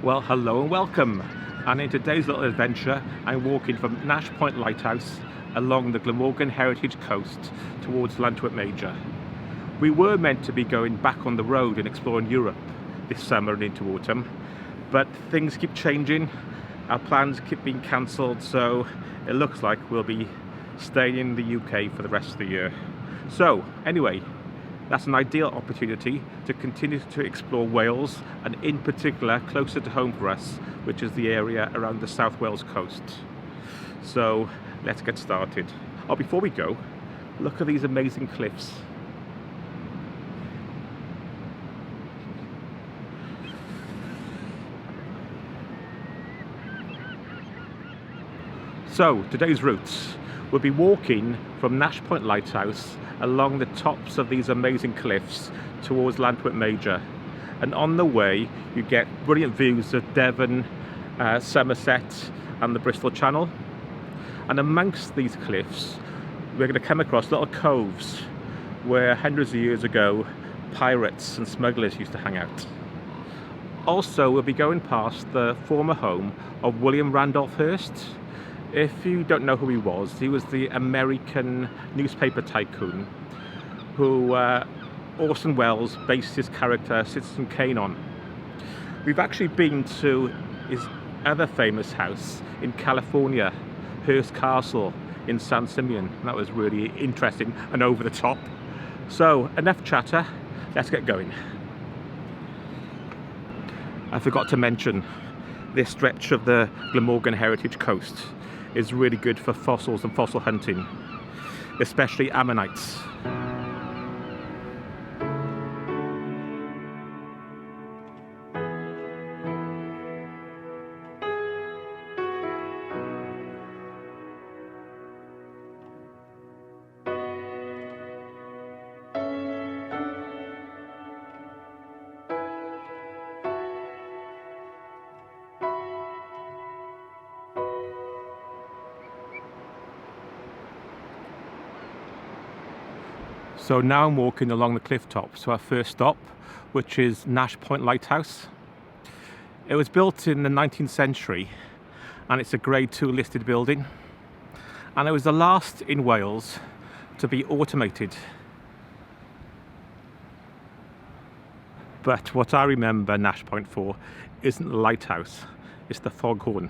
Well, hello and welcome. And in today's little adventure, I'm walking from Nash Point Lighthouse along the Glamorgan Heritage Coast towards Llantwit Major. We were meant to be going back on the road and exploring Europe this summer and into autumn, but things keep changing. Our plans keep being cancelled, so it looks like we'll be staying in the UK for the rest of the year. So anyway, that's an ideal opportunity to continue to explore Wales, and in particular closer to home for us, which is the area around the South Wales coast. So let's get started. Oh, before we go, look at these amazing cliffs. So today's routes, we'll be walking from Nash Point Lighthouse along the tops of these amazing cliffs towards Llantwit Major, and on the way you get brilliant views of Devon, Somerset and the Bristol Channel. And amongst these cliffs we're going to come across little coves where hundreds of years ago pirates and smugglers used to hang out. Also, we'll be going past the former home of William Randolph Hearst. If you don't know who he was the American newspaper tycoon who Orson Welles based his character Citizen Kane on. We've actually been to his other famous house in California, Hearst Castle in San Simeon. That was really interesting and over the top. So enough chatter, let's get going. I forgot to mention, this stretch of the Glamorgan Heritage Coast is really good for fossils and fossil hunting, especially ammonites. So now I'm walking along the cliff top to our first stop, which is Nash Point Lighthouse. It was built in the 19th century and it's a Grade 2 listed building, and it was the last in Wales to be automated. But what I remember Nash Point for isn't the lighthouse, it's the foghorn.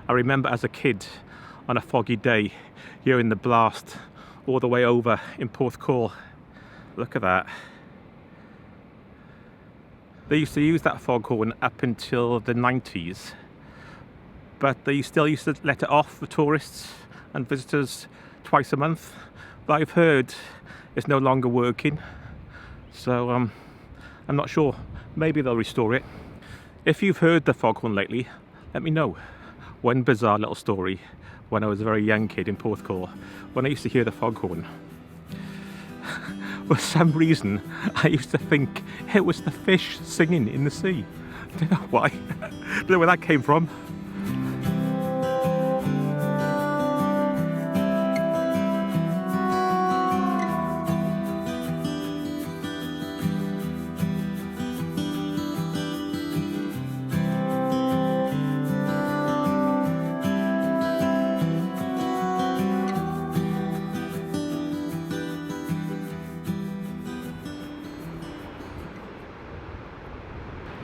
I remember as a kid on a foggy day hearing the blast all the way over in Porthcawl. Look at that. They used to use that foghorn up until the 90s, but they still used to let it off for tourists and visitors twice a month. But I've heard it's no longer working, so I'm not sure. Maybe they'll restore it. If you've heard the foghorn lately, let me know. One bizarre little story: when I was a very young kid in Porthcawl, when I used to hear the foghorn, for some reason I used to think it was the fish singing in the sea. I don't know why. I don't know where that came from.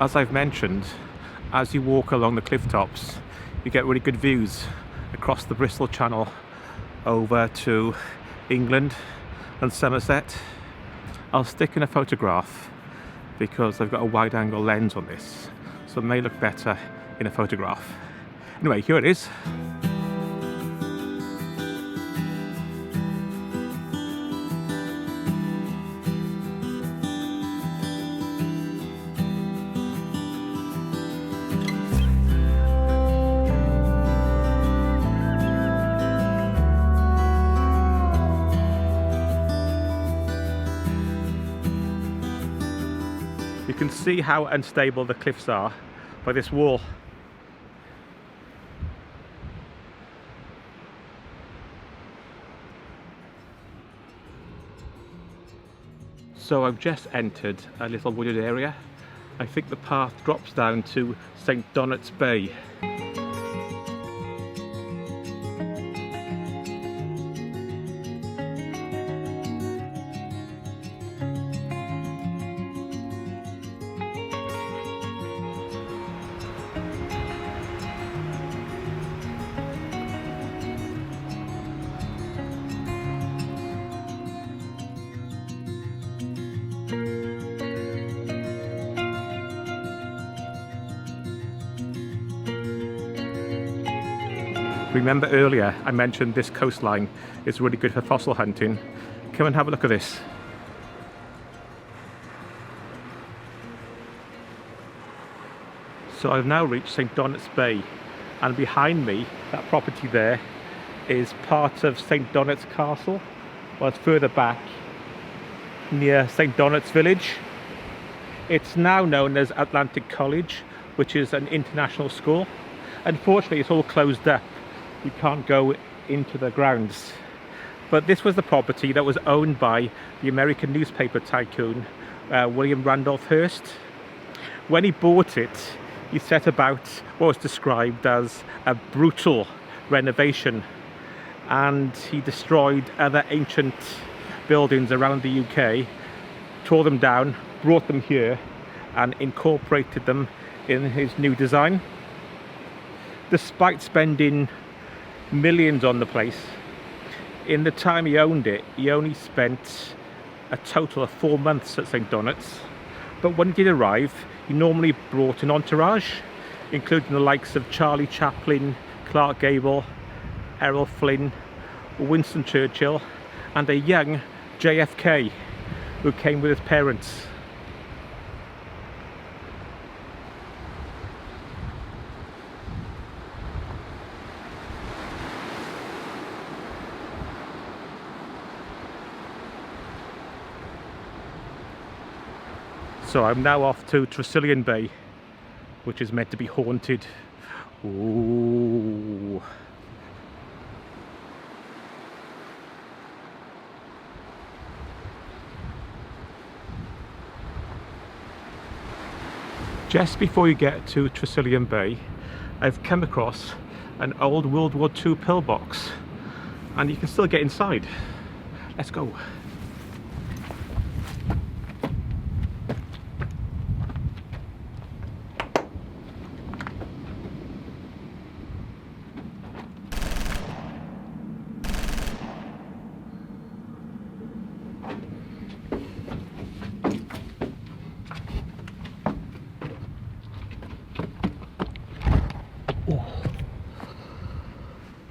As I've mentioned, as you walk along the cliff tops, you get really good views across the Bristol Channel over to England and Somerset. I'll stick in a photograph because I've got a wide angle lens on this, so it may look better in a photograph. Anyway, here it is. You can see how unstable the cliffs are by this wall. So I've just entered a little wooded area I think the path drops down to St. Donat's Bay. Remember earlier I mentioned this coastline is really good for fossil hunting. Come and have a look at this. So I've now reached St. Donat's Bay, and behind me, that property there, is part of St. Donat's Castle, well, it's further back near St. Donat's Village. It's now known as Atlantic College, which is an international school. Unfortunately, it's all closed up. You can't go into the grounds. But this was the property that was owned by the American newspaper tycoon William Randolph Hearst. When he bought it, he set about what was described as a brutal renovation, and he destroyed other ancient buildings around the UK, tore them down, brought them here and incorporated them in his new design. Despite spending millions on the place, in the time he owned it, he only spent a total of 4 months at St. Donat's. But when he did arrive, he normally brought an entourage, including the likes of Charlie Chaplin, Clark Gable, Errol Flynn, Winston Churchill, and a young JFK who came with his parents. So I'm now off to Tresilian Bay, which is meant to be haunted. Ooh. Just before you get to Tresilian Bay, I've come across an old World War II pillbox, and you can still get inside. Let's go.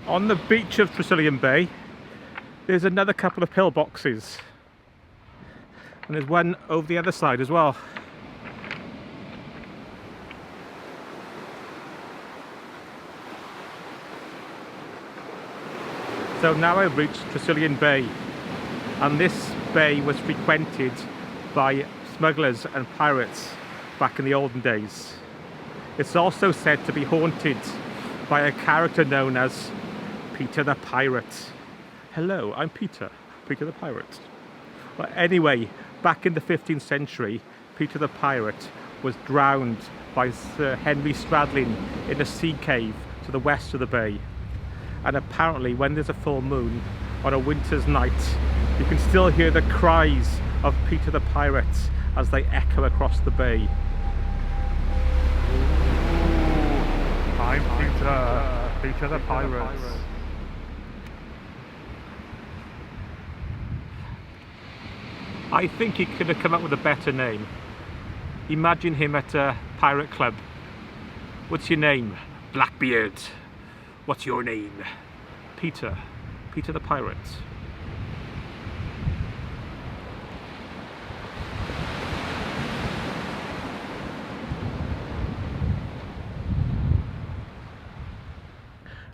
On the beach of Tresilian Bay, there's another couple of pillboxes, and there's one over the other side as well. So now I've reached Tresilian Bay, and this bay was frequented by smugglers and pirates back in the olden days. It's also said to be haunted by a character known as Peter the Pirate. Hello, I'm Peter the Pirate. Well, anyway, back in the 15th century, Peter the Pirate was drowned by Sir Henry Stradlin in a sea cave to the west of the bay. And apparently when there's a full moon on a winter's night, you can still hear the cries of Peter the Pirate as they echo across the bay. I'm Peter the Pirate. I think he could have come up with a better name. Imagine him at a pirate club. What's your name? Blackbeard. What's your name? Peter the Pirate.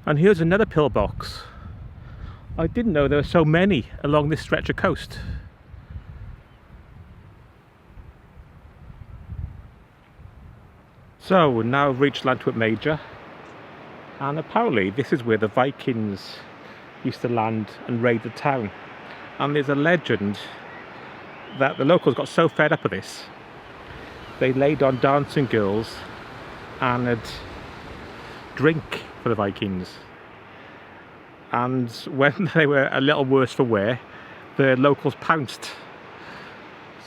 And here's another pillbox. I didn't know there were so many along this stretch of coast. So now I've reached Llantwit Major, and apparently this is where the Vikings used to land and raid the town. And there's a legend that the locals got so fed up with this they laid on dancing girls and drink for the Vikings. And when they were a little worse for wear, the locals pounced.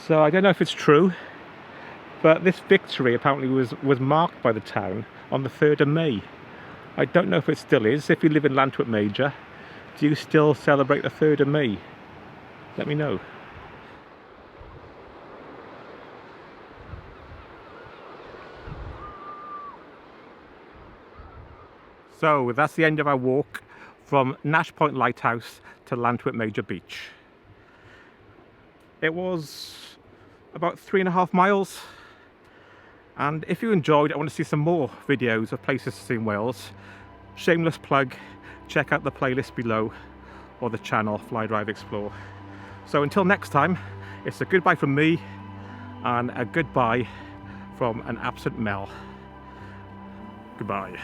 So I don't know if it's true, but this victory apparently was marked by the town on the 3rd of May. I don't know if it still is. If you live in Llantwit Major, do you still celebrate the 3rd of May? Let me know. So that's the end of our walk from Nash Point Lighthouse to Llantwit Major Beach. It was about 3.5 miles. And if you enjoyed, I want to see some more videos of places to see in Wales. Shameless plug, check out the playlist below or the channel Fly Drive Explore. So until next time, it's a goodbye from me and a goodbye from an absent Mel. Goodbye.